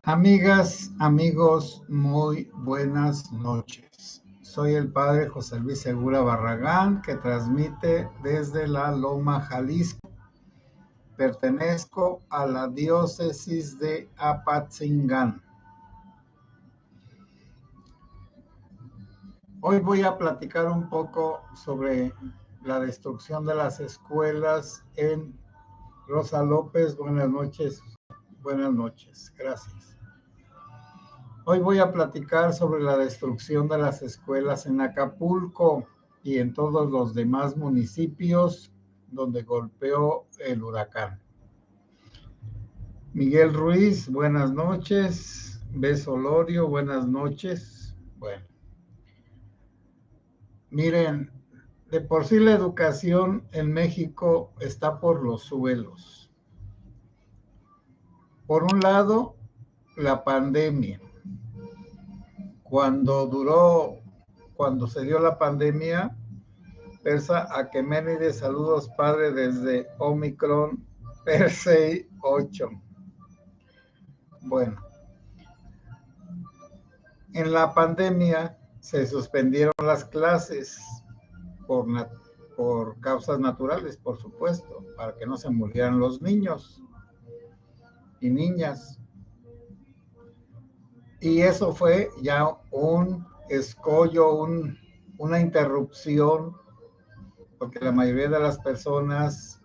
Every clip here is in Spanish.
Amigas, amigos, muy buenas noches. Soy el padre José Luis Segura Barragán, que transmite desde la Loma, Jalisco. Pertenezco a la diócesis de Apatzingán. Hoy voy a platicar un poco sobre la destrucción de las escuelas en Rosa López. Buenas noches. Buenas noches. Gracias. Hoy voy a platicar sobre la destrucción de las escuelas en Acapulco y en todos los demás municipios donde golpeó el huracán. Miguel Ruiz, buenas noches. Beso Lorio, buenas noches. Bueno, miren, de por sí la educación en México está por los suelos. Por un lado, la pandemia. Cuando se dio la pandemia, Persa Aqueménides, saludos padre desde Omicron Persei 8. Bueno, en la pandemia se suspendieron las clases por causas naturales, por supuesto, para que no se murieran los niños y niñas. Y eso fue ya un escollo, una interrupción, porque la mayoría de las personas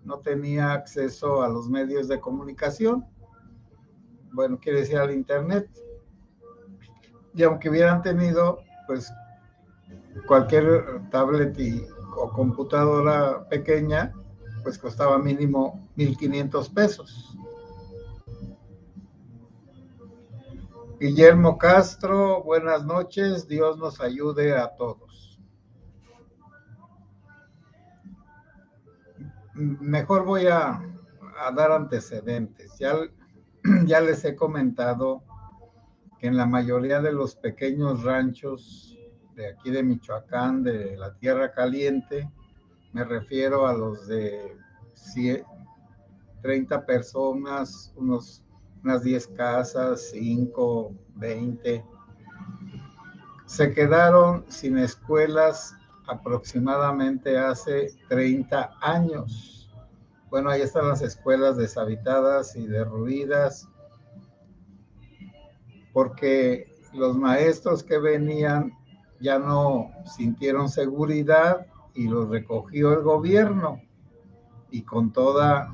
no tenía acceso a los medios de comunicación. Bueno, quiere decir al internet. Y aunque hubieran tenido, pues, cualquier tablet o computadora pequeña, pues costaba mínimo 1,500 pesos. Guillermo Castro, buenas noches, Dios nos ayude a todos. Mejor voy a dar antecedentes. Ya les he comentado que en la mayoría de los pequeños ranchos de aquí de Michoacán, de la Tierra Caliente, me refiero a los de 30 personas, unas 10 casas, 5, 20, se quedaron sin escuelas aproximadamente hace 30 años. Bueno, ahí están las escuelas deshabitadas y derruidas, porque los maestros que venían ya no sintieron seguridad y los recogió el gobierno, y con toda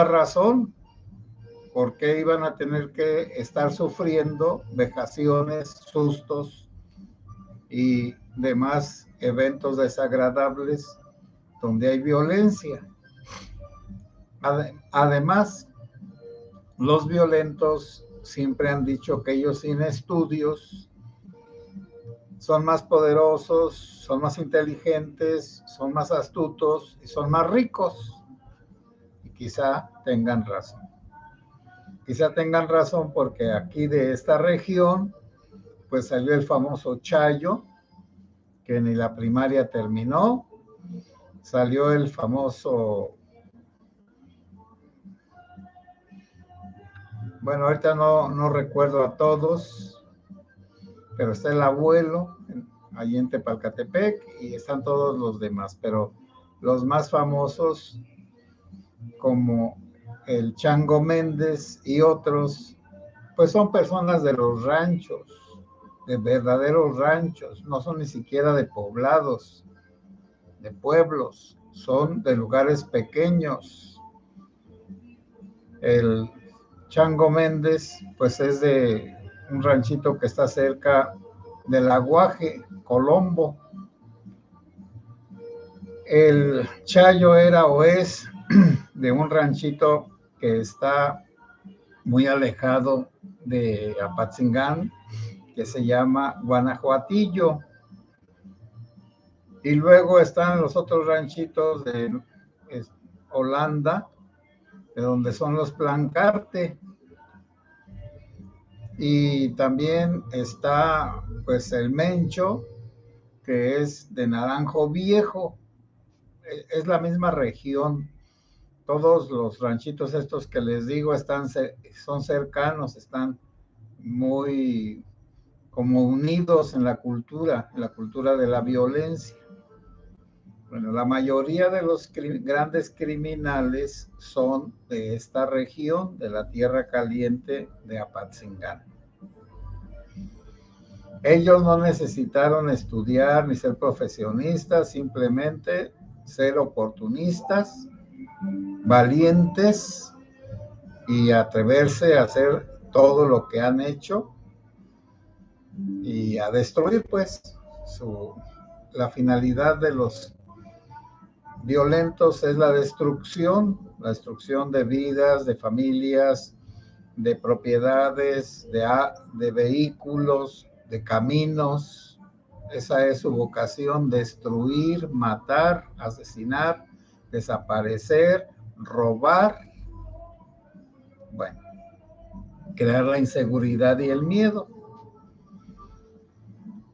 razón, porque iban a tener que estar sufriendo vejaciones, sustos y demás eventos desagradables donde hay violencia. Además, los violentos siempre han dicho que ellos sin estudios son más poderosos, son más inteligentes, son más astutos y son más ricos. Y quizá tengan razón. Quizá tengan razón porque aquí de esta región, pues salió el famoso Chayo, que ni la primaria terminó. Salió el famoso... Bueno, ahorita no recuerdo a todos, pero está el abuelo, allí en Tepalcatepec, y están todos los demás, pero los más famosos, como el Chango Méndez y otros, pues son personas de los ranchos, de verdaderos ranchos, no son ni siquiera de poblados, de pueblos, son de lugares pequeños. El Chango Méndez, pues es de un ranchito que está cerca del Aguaje, Colombo. El Chayo era o es de un ranchito que está muy alejado de Apatzingán, que se llama Guanajuatillo. Y luego están los otros ranchitos de Holanda, de donde son los Plancarte. Y también está, pues, el Mencho, que es de Naranjo Viejo. Es la misma región, todos los ranchitos estos que les digo son cercanos, están muy como unidos en la cultura de la violencia. Bueno, la mayoría de los grandes criminales son de esta región, de la Tierra Caliente de Apatzingán. Ellos no necesitaron estudiar ni ser profesionistas, simplemente ser oportunistas, valientes y atreverse a hacer todo lo que han hecho y a destruir, pues, la finalidad de los violentos es la destrucción de vidas, de familias, de propiedades, de vehículos, de caminos. Esa es su vocación: destruir, matar, asesinar, desaparecer, robar. Bueno, crear la inseguridad y el miedo.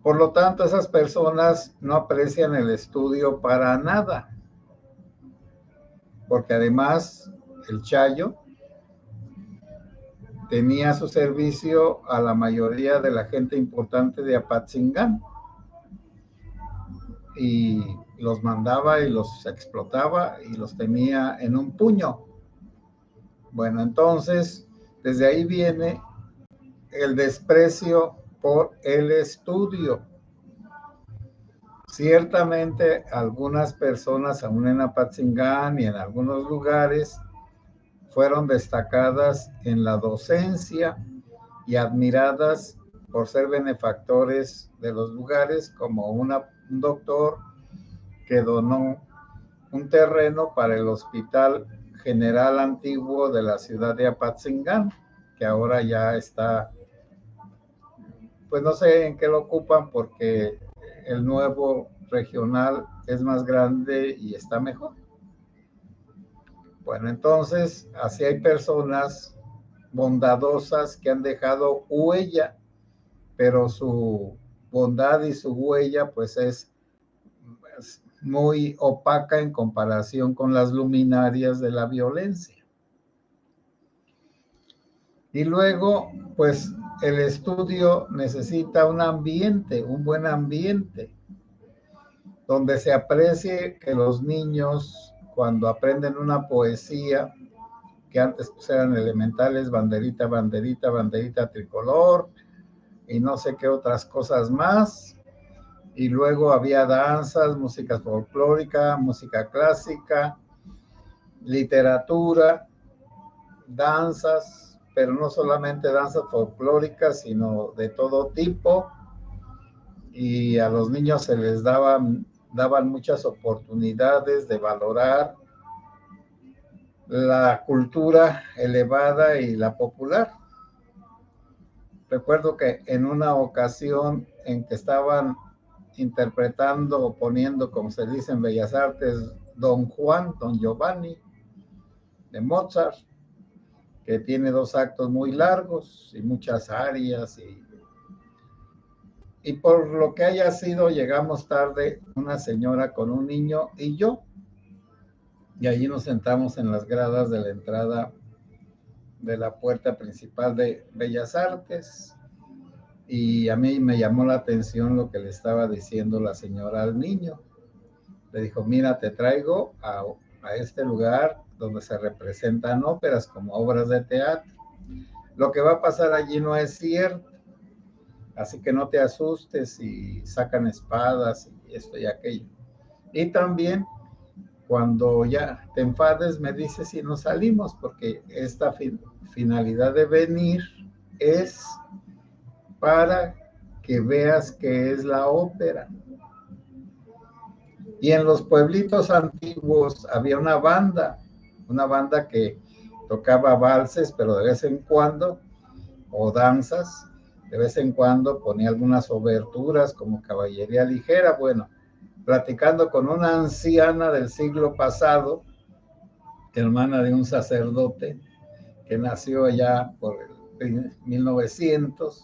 Por lo tanto, esas personas no aprecian el estudio para nada, porque además el Chayo tenía a su servicio a la mayoría de la gente importante de Apatzingán y los mandaba y los explotaba y los tenía en un puño. Bueno, entonces, desde ahí viene el desprecio por el estudio. Ciertamente, algunas personas, aún en Apatzingán y en algunos lugares, fueron destacadas en la docencia y admiradas por ser benefactores de los lugares, como un doctor que donó un terreno para el Hospital General Antiguo de la ciudad de Apatzingán, que ahora ya está, pues no sé en qué lo ocupan, porque el nuevo regional es más grande y está mejor. Bueno, entonces, así hay personas bondadosas que han dejado huella, pero su bondad y su huella pues es muy opaca en comparación con las luminarias de la violencia. Y luego, pues el estudio necesita un ambiente, un buen ambiente, donde se aprecie que los niños, cuando aprenden una poesía, que antes pues eran elementales, banderita, banderita, banderita tricolor, y no sé qué otras cosas más, y luego había danzas, música folclórica, música clásica, literatura, danzas, pero no solamente danzas folclóricas, sino de todo tipo, y a los niños se les daban muchas oportunidades de valorar la cultura elevada y la popular. Recuerdo que en una ocasión en que estaban interpretando o poniendo, como se dice en Bellas Artes, Don Juan, Don Giovanni, de Mozart, que tiene 2 actos muy largos y muchas arias, y por lo que haya sido, llegamos tarde una señora con un niño y yo, y allí nos sentamos en las gradas de la entrada de la puerta principal de Bellas Artes, y a mí me llamó la atención lo que le estaba diciendo la señora al niño. Le dijo: mira, te traigo a este lugar donde se representan óperas como obras de teatro. Lo que va a pasar allí no es cierto, así que no te asustes si sacan espadas y esto y aquello. Y también, cuando ya te enfades, me dices si nos salimos, porque esta finalidad de venir es para que veas qué es la ópera. Y en los pueblitos antiguos había una banda que tocaba valses, pero de vez en cuando, o danzas, de vez en cuando ponía algunas oberturas como caballería ligera. Bueno, platicando con una anciana del siglo pasado, hermana de un sacerdote que nació allá por el 1900,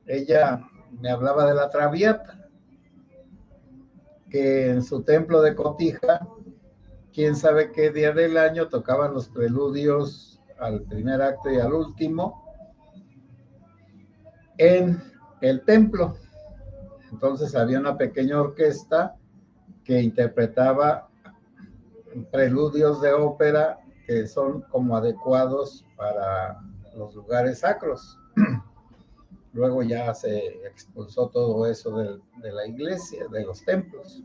ella me hablaba de la Traviata, que en su templo de Cotija quién sabe qué día del año tocaban los preludios al primer acto y al último en el templo. Entonces había una pequeña orquesta que interpretaba preludios de ópera que son como adecuados para los lugares sacros. Luego ya se expulsó todo eso de la iglesia, de los templos.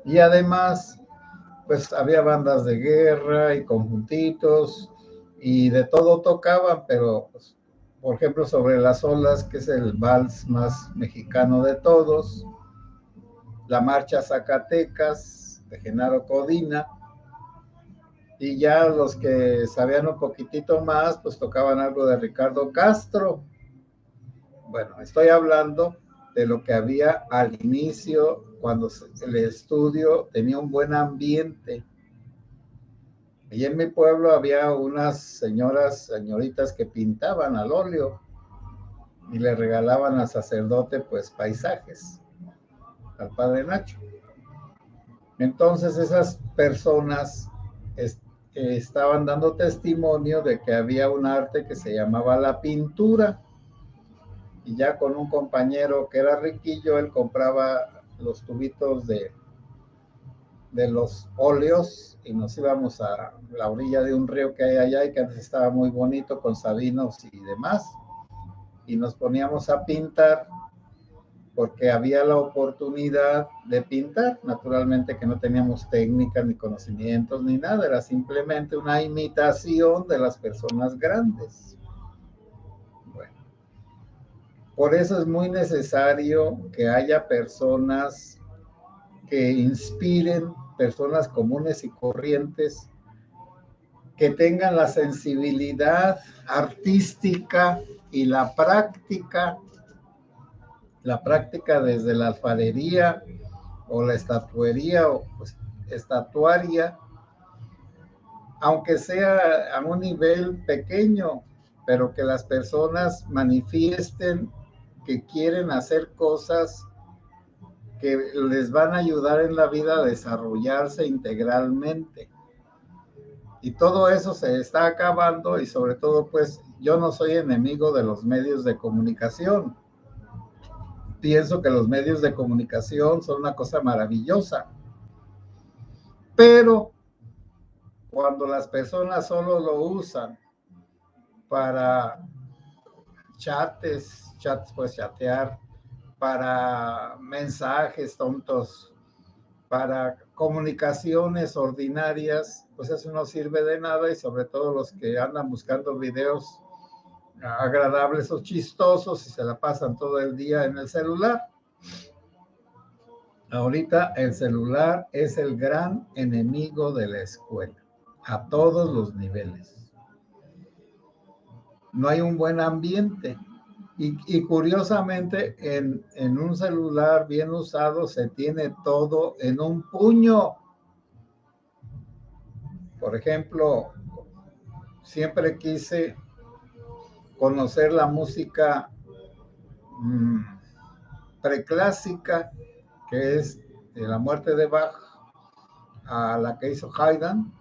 Y además, pues había bandas de guerra y conjuntitos y de todo tocaban, pero pues, por ejemplo, Sobre las olas, que es el vals más mexicano de todos, la marcha Zacatecas de Genaro Codina, y ya los que sabían un poquitito más, pues tocaban algo de Ricardo Castro. Bueno, estoy hablando de lo que había al inicio, cuando el estudio tenía un buen ambiente. Y en mi pueblo había unas señoritas que pintaban al óleo y le regalaban al sacerdote pues paisajes, al padre Nacho. Entonces esas personas estaban dando testimonio de que había un arte que se llamaba la pintura, y ya con un compañero que era riquillo, él compraba los tubitos de los óleos y nos íbamos a la orilla de un río que hay allá y que antes estaba muy bonito con sabinos y demás, y nos poníamos a pintar porque había la oportunidad de pintar. Naturalmente que no teníamos técnicas ni conocimientos ni nada, era simplemente una imitación de las personas grandes. Bueno, por eso es muy necesario que haya personas que inspiren, personas comunes y corrientes, que tengan la sensibilidad artística y la práctica desde la alfarería o la estatuería o pues, estatuaria, aunque sea a un nivel pequeño, pero que las personas manifiesten que quieren hacer cosas que les van a ayudar en la vida a desarrollarse integralmente. Y todo eso se está acabando, y sobre todo, pues, yo no soy enemigo de los medios de comunicación. Pienso que los medios de comunicación son una cosa maravillosa. Pero cuando las personas solo lo usan para chats, pues chatear, para mensajes tontos, para comunicaciones ordinarias, pues eso no sirve de nada, y sobre todo los que andan buscando videos agradables o chistosos y se la pasan todo el día en el celular. Ahorita el celular es el gran enemigo de la escuela, a todos los niveles. No hay un buen ambiente. Y curiosamente, en un celular bien usado se tiene todo en un puño. Por ejemplo, siempre quise conocer la música preclásica, que es de la muerte de Bach a la que hizo Haydn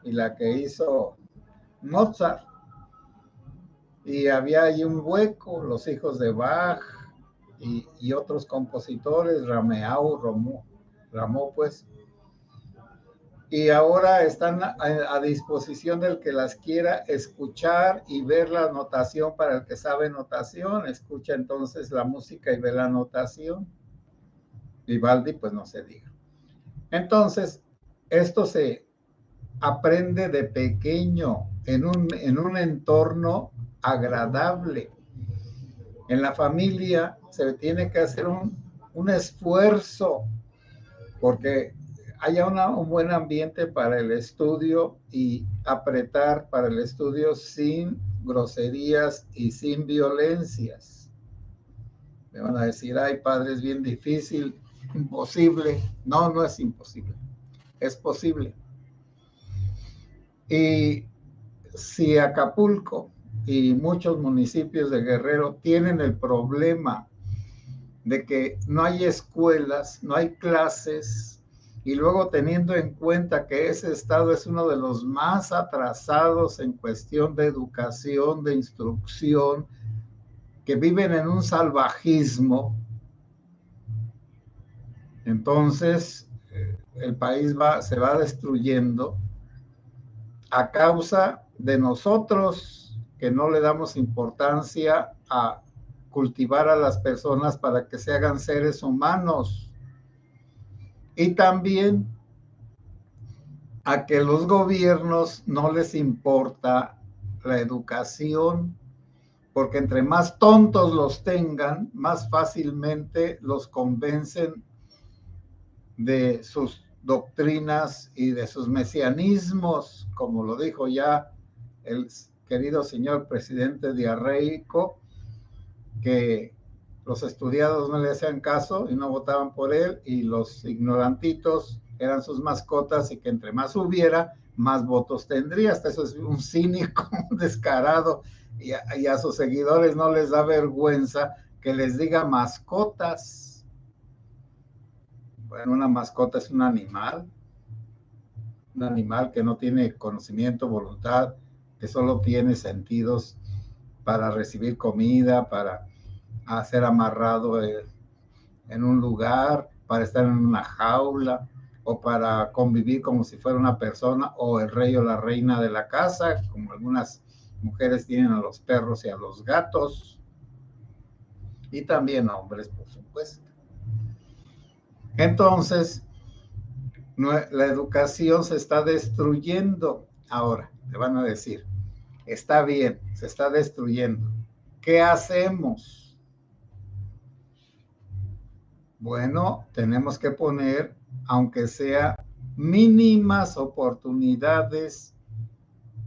y la que hizo Mozart. Y había ahí un hueco, los hijos de Bach y otros compositores, Rameau, pues. Y ahora están a disposición del que las quiera escuchar y ver la notación. Para el que sabe notación, escucha entonces la música y ve la notación. Vivaldi, pues no se diga. Entonces, esto se aprende de pequeño, en un entorno agradable. En la familia se tiene que hacer un esfuerzo porque haya un buen ambiente para el estudio, y apretar para el estudio sin groserías y sin violencias. Me van a decir, ay, padre, es bien difícil, imposible. No, no es imposible, es posible. Y si Acapulco y muchos municipios de Guerrero tienen el problema de que no hay escuelas, no hay clases, y luego teniendo en cuenta que ese estado es uno de los más atrasados en cuestión de educación, de instrucción, que viven en un salvajismo, entonces el país se va destruyendo a causa de nosotros que no le damos importancia a cultivar a las personas para que se hagan seres humanos, y también a que los gobiernos no les importa la educación, porque entre más tontos los tengan, más fácilmente los convencen de sus doctrinas y de sus mesianismos, como lo dijo ya el querido señor presidente diarreico, que los estudiados no le hacían caso y no votaban por él, y los ignorantitos eran sus mascotas, y que entre más hubiera, más votos tendría. Hasta eso es un cínico, un descarado, y a sus seguidores no les da vergüenza que les diga mascotas. Bueno, una mascota es un animal que no tiene conocimiento, voluntad, que solo tiene sentidos para recibir comida, para ser amarrado en un lugar, para estar en una jaula, o para convivir como si fuera una persona, o el rey o la reina de la casa, como algunas mujeres tienen a los perros y a los gatos, y también hombres, por supuesto. Entonces, la educación se está destruyendo. Ahora, te van a decir, está bien, se está destruyendo. ¿Qué hacemos? Bueno, tenemos que poner, aunque sea mínimas oportunidades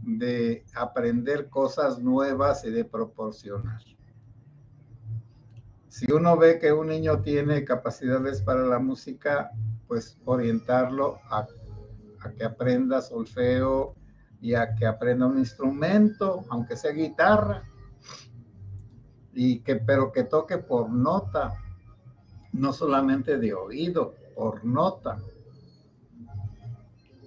de aprender cosas nuevas y de proporcionar. Si uno ve que un niño tiene capacidades para la música, pues orientarlo a que aprenda solfeo y a que aprenda un instrumento, aunque sea guitarra, pero que toque por nota, no solamente de oído, por nota.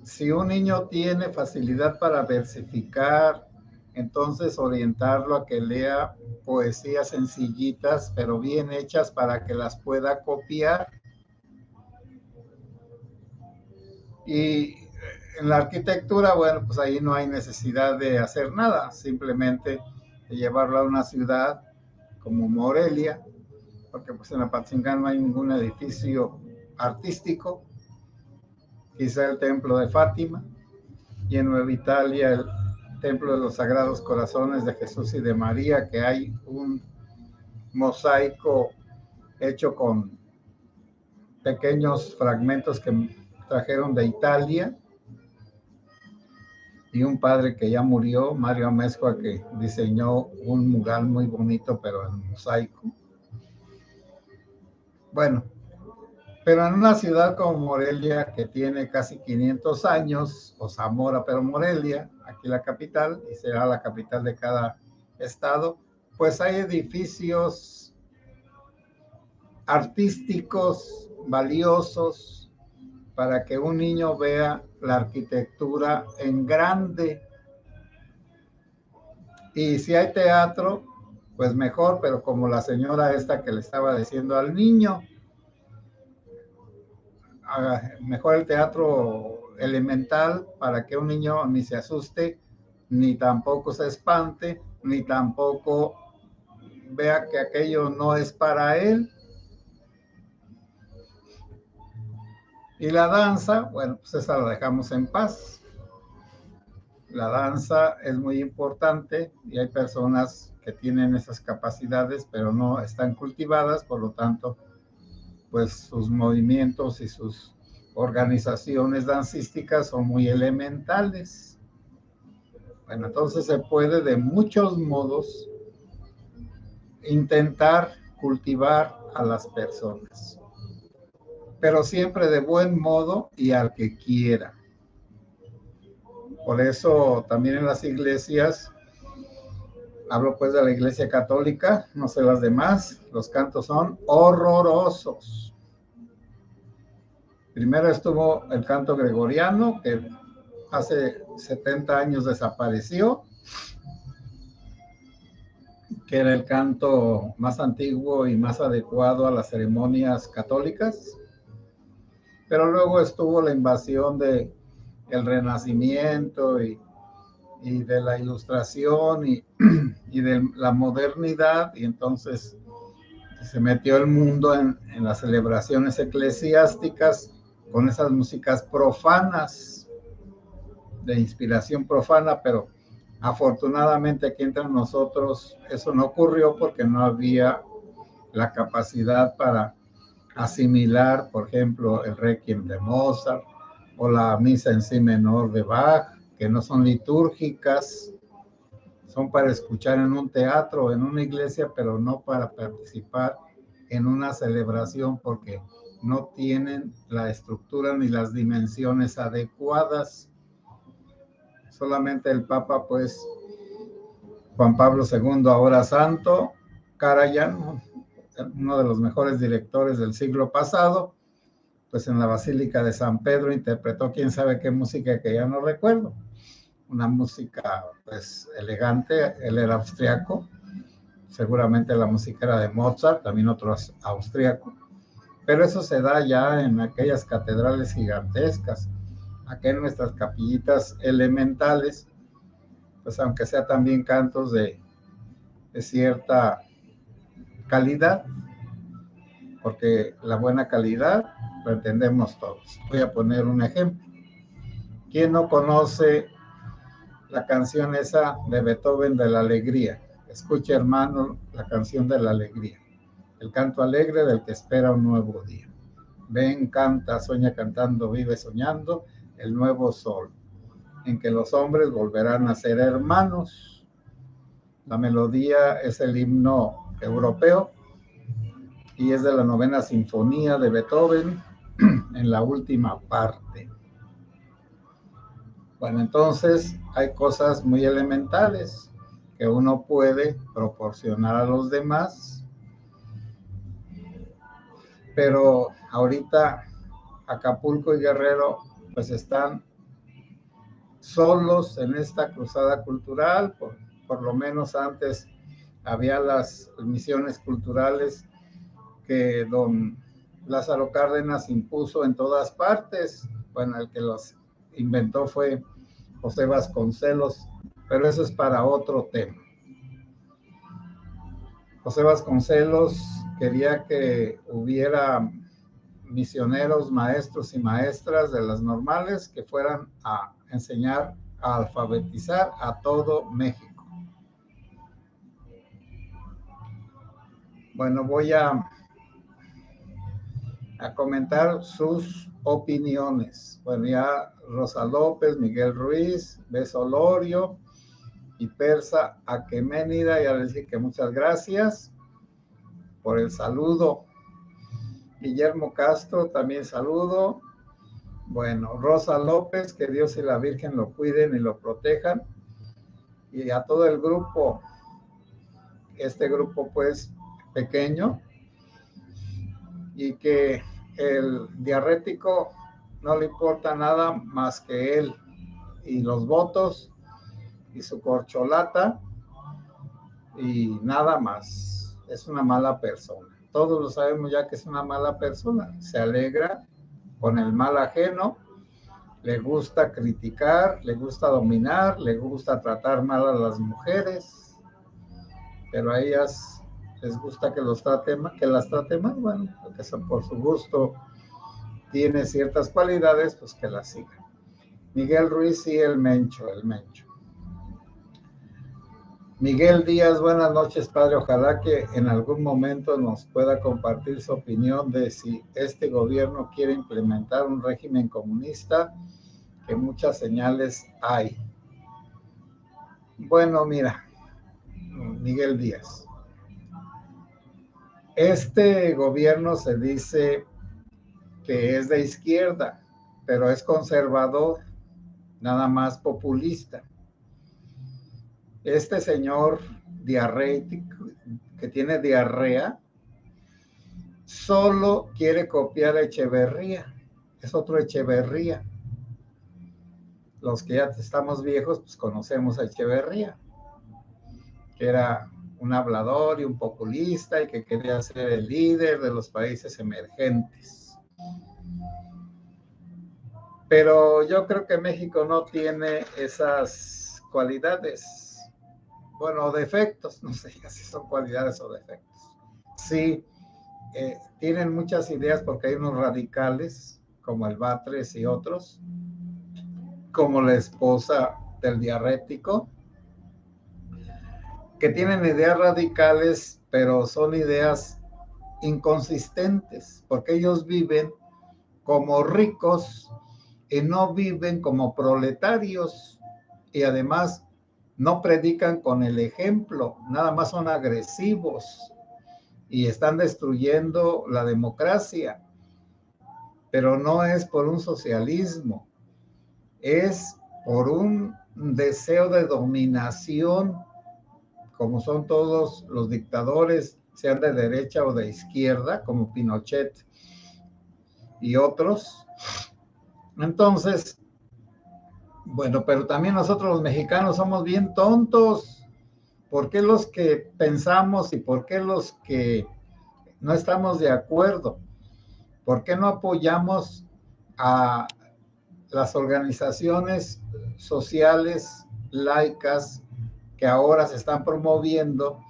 Si un niño tiene facilidad para versificar, entonces orientarlo a que lea poesías sencillitas, pero bien hechas, para que las pueda copiar. Y en la arquitectura, bueno, pues ahí no hay necesidad de hacer nada, simplemente de llevarlo a una ciudad como Morelia, porque pues en Apatzingán no hay ningún edificio artístico, quizá el templo de Fátima, y en Nueva Italia el templo de los Sagrados Corazones de Jesús y de María, que hay un mosaico hecho con pequeños fragmentos que trajeron de Italia, y un padre que ya murió, Mario Amezcua, que diseñó un mural muy bonito, pero en mosaico. Bueno, pero en una ciudad como Morelia, que tiene casi 500 años, o Zamora, pero Morelia, aquí la capital, y será la capital de cada estado, pues hay edificios artísticos valiosos para que un niño vea la arquitectura en grande. Y si hay teatro, pues mejor, pero como la señora esta que le estaba diciendo al niño, mejor el teatro elemental, para que un niño ni se asuste, ni tampoco se espante, ni tampoco vea que aquello no es para él. Y la danza, bueno, pues esa la dejamos en paz. La danza es muy importante y hay personas que tienen esas capacidades, pero no están cultivadas, por lo tanto, pues sus movimientos y sus organizaciones dancísticas son muy elementales. Bueno, entonces se puede de muchos modos intentar cultivar a las personas, pero siempre de buen modo y al que quiera. Por eso también en las iglesias, hablo pues de la iglesia católica, no sé las demás, los cantos son horrorosos. Primero estuvo el canto gregoriano, que hace 70 años desapareció, que era el canto más antiguo y más adecuado a las ceremonias católicas. Pero luego estuvo la invasión de el Renacimiento y de la Ilustración y de la modernidad, y entonces se metió el mundo en las celebraciones eclesiásticas con esas músicas profanas, de inspiración profana, pero afortunadamente aquí entre nosotros eso no ocurrió porque no había la capacidad para asimilar, por ejemplo, el Requiem de Mozart o la misa en si menor de Bach, que no son litúrgicas, son para escuchar en un teatro o en una iglesia, pero no para participar en una celebración porque no tienen la estructura ni las dimensiones adecuadas. Solamente el Papa, pues, Juan Pablo II, ahora santo, Karajan, uno de los mejores directores del siglo pasado, pues en la Basílica de San Pedro interpretó quién sabe qué música que ya no recuerdo. Una música, pues, elegante. Él era austriaco, seguramente la música era de Mozart, también otro austriaco, pero eso se da ya en aquellas catedrales gigantescas. Aquí en nuestras capillitas elementales, pues aunque sea también cantos de cierta calidad, porque la buena calidad lo entendemos todos. Voy a poner un ejemplo. ¿Quién no conoce la canción esa de Beethoven de la alegría? Escuche, hermano, la canción de la alegría. El canto alegre del que espera un nuevo día. Ven, canta, sueña cantando, vive soñando el nuevo sol, en que los hombres volverán a ser hermanos. La melodía es el himno europeo y es de la 9ª sinfonía de Beethoven, en la última parte. Bueno, entonces hay cosas muy elementales que uno puede proporcionar a los demás, pero ahorita Acapulco y Guerrero pues están solos en esta cruzada cultural. Por lo menos antes había las misiones culturales que don Lázaro Cárdenas impuso en todas partes. Bueno, el que los inventó fue José Vasconcelos, pero eso es para otro tema. José Vasconcelos quería que hubiera misioneros, maestros y maestras de las normales que fueran a enseñar, a alfabetizar a todo México. Bueno, voy a comentar sus opiniones. Bueno, ya Rosa López, Miguel Ruiz, Beso Lorio y Persa Aqueménida, ya les dije que muchas gracias por el saludo. Guillermo Castro, también saludo. Bueno, Rosa López, que Dios y la Virgen lo cuiden y lo protejan. Y a todo el grupo, este grupo pues pequeño, y que el diarrético no le importa nada más que él y los votos y su corcholata y nada más. Es una mala persona. Todos lo sabemos ya que es una mala persona. Se alegra con el mal ajeno, le gusta criticar, le gusta dominar, le gusta tratar mal a las mujeres, pero a ellas les gusta que las trate mal. Bueno, porque son por su gusto, tiene ciertas cualidades, pues que las sigan. Miguel Ruiz y el Mencho. Miguel Díaz, buenas noches, padre. Ojalá que en algún momento nos pueda compartir su opinión de si este gobierno quiere implementar un régimen comunista, que muchas señales hay. Bueno, mira, Miguel Díaz, este gobierno se dice que es de izquierda, pero es conservador, nada más populista. Este señor diarrético, que tiene diarrea, solo quiere copiar a Echeverría. es otro Echeverría. Los que ya estamos viejos, pues conocemos a Echeverría, que era un hablador y un populista y que quería ser el líder de los países emergentes. Pero yo creo que México no tiene esas cualidades, bueno, defectos, no sé si son cualidades o defectos. Sí, tienen muchas ideas porque hay unos radicales, como el Batres y otros, como la esposa del diarrético, que tienen ideas radicales, pero son ideas inconsistentes, porque ellos viven como ricos y no viven como proletarios, y además no predican con el ejemplo, nada más son agresivos y están destruyendo la democracia, pero no es por un socialismo, es por un deseo de dominación, como son todos los dictadores, sean de derecha o de izquierda, como Pinochet y otros. Entonces, bueno, pero también nosotros los mexicanos somos bien tontos. ¿Por qué los que pensamos y por qué los que no estamos de acuerdo? ¿Por qué no apoyamos a las organizaciones sociales laicas que ahora se están promoviendo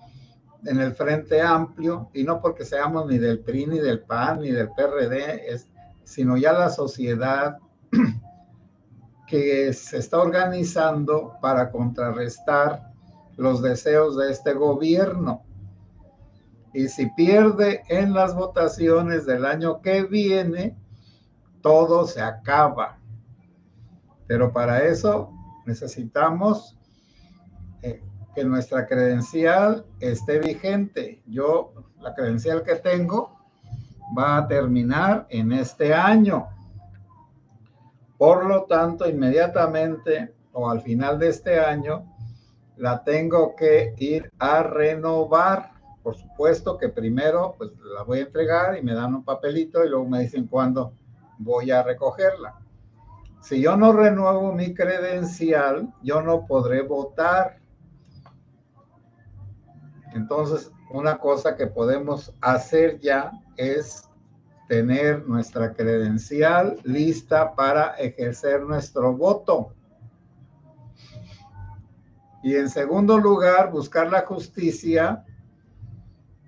en el Frente Amplio? Y no porque seamos ni del PRI, ni del PAN, ni del PRD, sino ya la sociedad que se está organizando para contrarrestar los deseos de este gobierno. Y si pierde en las votaciones del año que viene, todo se acaba. Pero para eso necesitamos que nuestra credencial esté vigente. Yo, la credencial que tengo va a terminar en este año. Por lo tanto, inmediatamente o al final de este año, la tengo que ir a renovar. Por supuesto que primero pues la voy a entregar y me dan un papelito y luego me dicen cuándo voy a recogerla. Si yo no renuevo mi credencial, yo no podré votar. Entonces, una cosa que podemos hacer ya es tener nuestra credencial lista para ejercer nuestro voto. Y en segundo lugar, buscar la justicia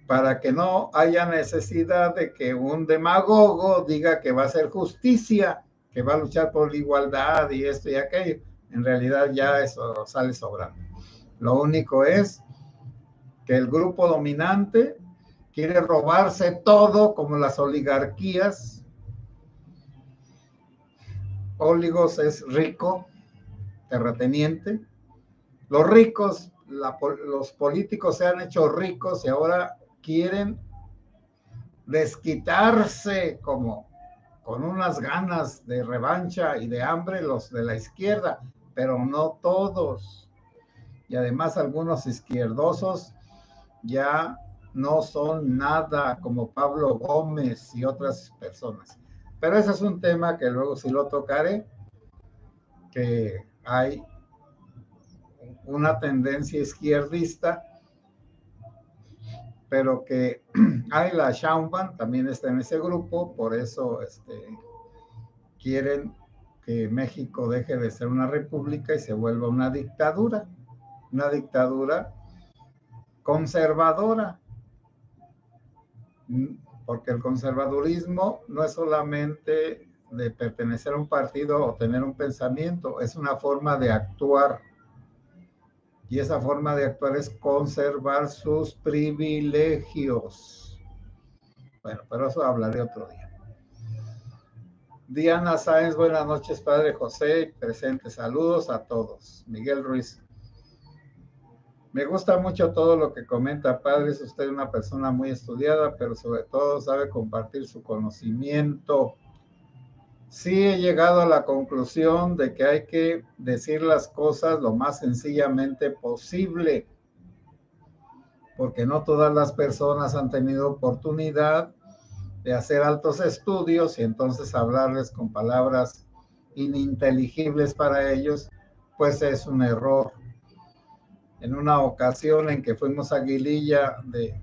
para que no haya necesidad de que un demagogo diga que va a hacer justicia, que va a luchar por la igualdad y esto y aquello. En realidad ya eso sale sobrando. Lo único es que el grupo dominante quiere robarse todo, como las oligarquías. Oligos es rico, terrateniente. Los ricos, los políticos se han hecho ricos y ahora quieren desquitarse como con unas ganas de revancha y de hambre los de la izquierda, pero no todos. Y además algunos izquierdosos ya no son nada, como Pablo Gómez y otras personas. Pero ese es un tema que luego sí lo tocaré, que hay una tendencia izquierdista, pero que Ayla Sheinbaum también está en ese grupo, por eso quieren que México deje de ser una república y se vuelva una dictadura conservadora, porque el conservadurismo no es solamente de pertenecer a un partido o tener un pensamiento, es una forma de actuar. Y esa forma de actuar es conservar sus privilegios. Bueno, pero eso hablaré otro día. Diana Sáenz, buenas noches, Padre José, presente, saludos a todos. Miguel Ruiz. Me gusta mucho todo lo que comenta, Padre, es usted una persona muy estudiada, pero sobre todo sabe compartir su conocimiento. Sí he llegado a la conclusión de que hay que decir las cosas lo más sencillamente posible, porque no todas las personas han tenido oportunidad de hacer altos estudios y entonces hablarles con palabras ininteligibles para ellos, pues es un error. En una ocasión en que fuimos a Aguililla de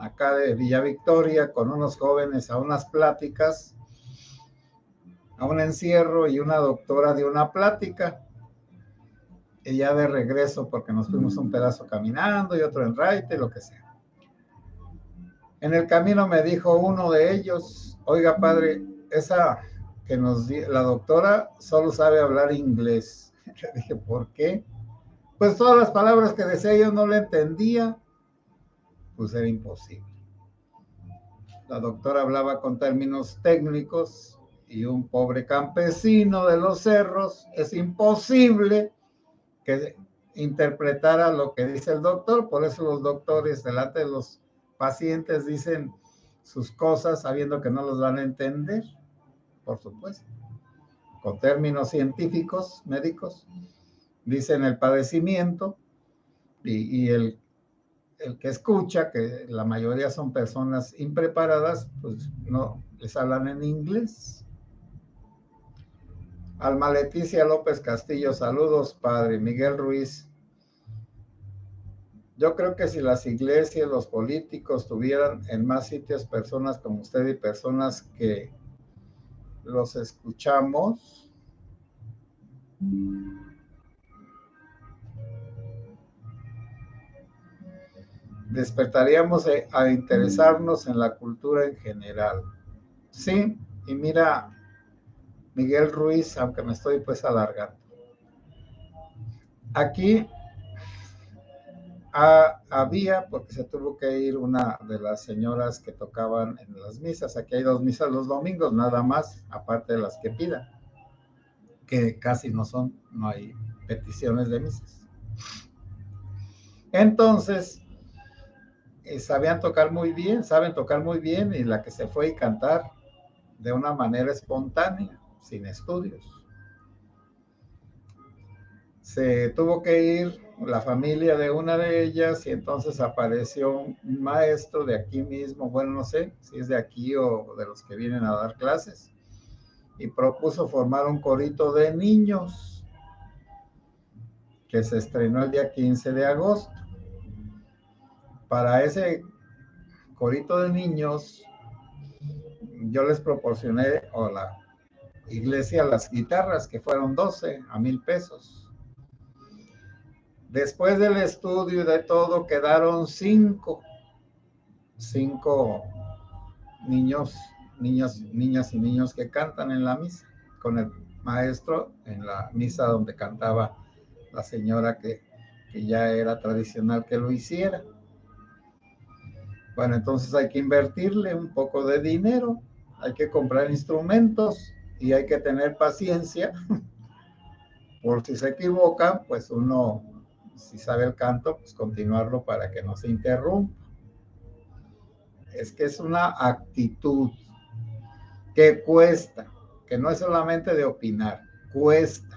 acá de Villa Victoria con unos jóvenes a unas pláticas, a un encierro, y una doctora dio una plática, y ya de regreso, porque nos fuimos un pedazo caminando y otro en raite, lo que sea. En el camino me dijo uno de ellos: oiga, padre, esa que la doctora solo sabe hablar inglés. Le dije: ¿por qué? Pues todas las palabras que decía yo no le entendía. Pues era imposible. La doctora hablaba con términos técnicos y un pobre campesino de los cerros es imposible que interpretara lo que dice el doctor. Por eso los doctores delante de los pacientes dicen sus cosas sabiendo que no los van a entender, por supuesto. Con términos científicos, médicos, dicen el padecimiento, y el que escucha, que la mayoría son personas impreparadas, pues no les hablan en inglés. Alma Leticia López Castillo, saludos, padre. Miguel Ruiz: yo creo que si las iglesias, los políticos tuvieran en más sitios personas como usted y personas que los escuchamos, despertaríamos a interesarnos en la cultura en general. Sí, y mira, Miguel Ruiz, aunque me estoy pues alargando, aquí había, porque se tuvo que ir una de las señoras que tocaban en las misas. Aquí hay 2 misas los domingos, nada más, aparte de las que pidan, que casi no hay peticiones de misas. Entonces, saben tocar muy bien, y la que se fue y cantar de una manera espontánea, sin estudios. Se tuvo que ir la familia de una de ellas, y entonces apareció un maestro de aquí mismo, bueno, no sé si es de aquí o de los que vienen a dar clases, y propuso formar un corito de niños que se estrenó el día 15 de agosto. Para ese corito de niños, yo les proporcioné, o la iglesia, las guitarras, que fueron 12 a 1,000 pesos. Después del estudio y de todo, quedaron 5 niños, niñas y niños que cantan en la misa, con el maestro en la misa donde cantaba la señora que ya era tradicional que lo hiciera. Bueno, entonces hay que invertirle un poco de dinero, hay que comprar instrumentos y hay que tener paciencia. Por si se equivocan, pues uno, si sabe el canto, pues continuarlo para que no se interrumpa. Es que es una actitud que cuesta, que no es solamente de opinar, cuesta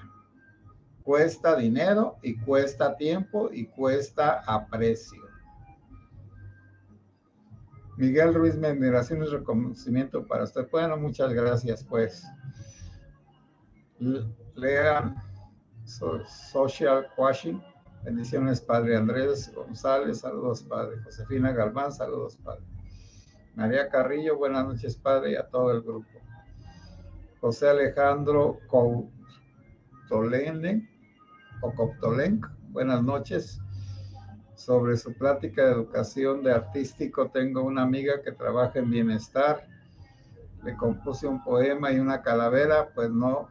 dinero y cuesta tiempo y cuesta aprecio. Miguel Ruiz, mi admiración y reconocimiento para usted. Bueno, muchas gracias, pues. Lean Social Washing. Bendiciones, padre. Andrés González, saludos, padre. Josefina Galván, saludos, padre. María Carrillo, buenas noches, padre, y a todo el grupo. José Alejandro Coptolenc, buenas noches. Sobre su plática de educación de artístico, tengo una amiga que trabaja en bienestar. Le compuse un poema y una calavera, pues no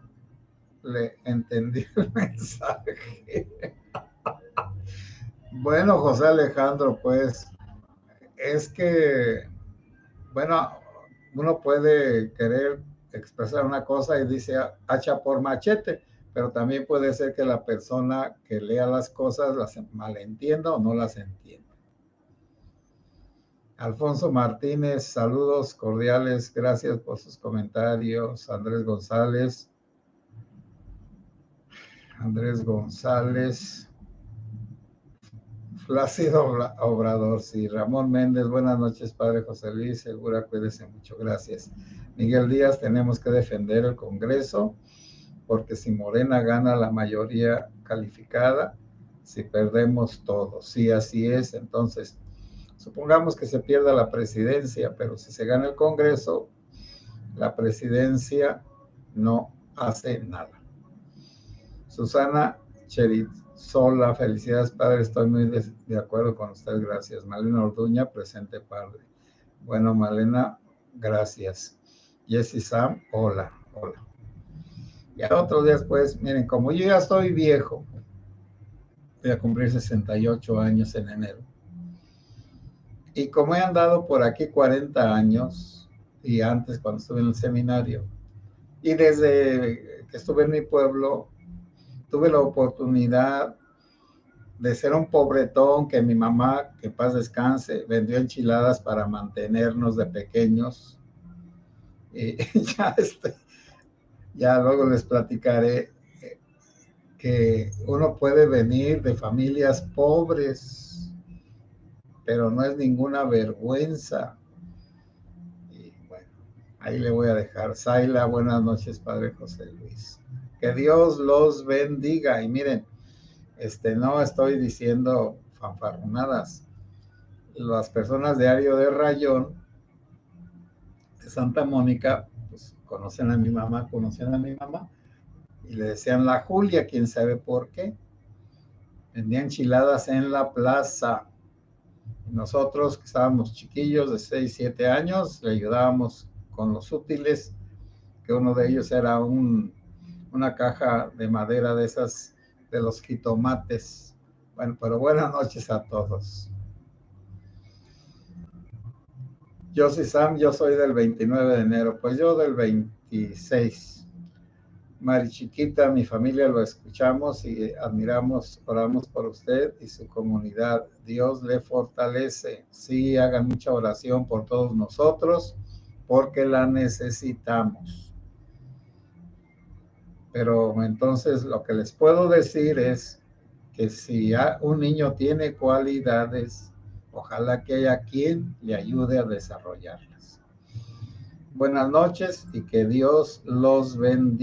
le entendí el mensaje. Bueno, José Alejandro, pues es que, bueno, uno puede querer expresar una cosa y dice hacha por machete, pero también puede ser que la persona que lea las cosas las malentienda o no las entienda. Alfonso Martínez, saludos cordiales, gracias por sus comentarios. Andrés González, Plácido Obrador, sí. Ramón Méndez, buenas noches, padre José Luis, segura, cuídese mucho, gracias. Miguel Díaz, tenemos que defender el Congreso, porque si Morena gana la mayoría calificada, si perdemos todo, sí, así es. Entonces, supongamos que se pierda la presidencia, pero si se gana el Congreso, la presidencia no hace nada. Susana Cherizola, felicidades, padre, estoy muy de acuerdo con usted, gracias. Malena Orduña, presente, padre. Bueno, Malena, gracias. Jessy Sam, hola, hola. Ya otros días, pues, miren, como yo ya estoy viejo, voy a cumplir 68 años en enero, y como he andado por aquí 40 años, y antes cuando estuve en el seminario, y desde que estuve en mi pueblo, tuve la oportunidad de ser un pobretón que mi mamá, que paz descanse, vendió enchiladas para mantenernos de pequeños. Y ya luego les platicaré que uno puede venir de familias pobres, pero no es ninguna vergüenza. Y bueno, ahí le voy a dejar. Zayla, buenas noches, padre José Luis. Que Dios los bendiga. Y miren, no estoy diciendo fanfarronadas. Las personas de Ario de Rayón, de Santa Mónica, pues conocen a mi mamá, y le decían la Julia, quién sabe por qué. Vendía enchiladas en la plaza. Nosotros, que estábamos chiquillos de 6, 7 años, le ayudábamos con los útiles, que uno de ellos era una caja de madera de esas, de los jitomates. Bueno, pero buenas noches a todos. Yo sí, Sam, yo soy del 29 de enero, pues yo del 26. Mari Chiquita, mi familia lo escuchamos y admiramos, oramos por usted y su comunidad. Dios le fortalece. Sí, hagan mucha oración por todos nosotros, porque la necesitamos. Pero entonces lo que les puedo decir es que si un niño tiene cualidades, ojalá que haya quien le ayude a desarrollarlas. Buenas noches y que Dios los bendiga.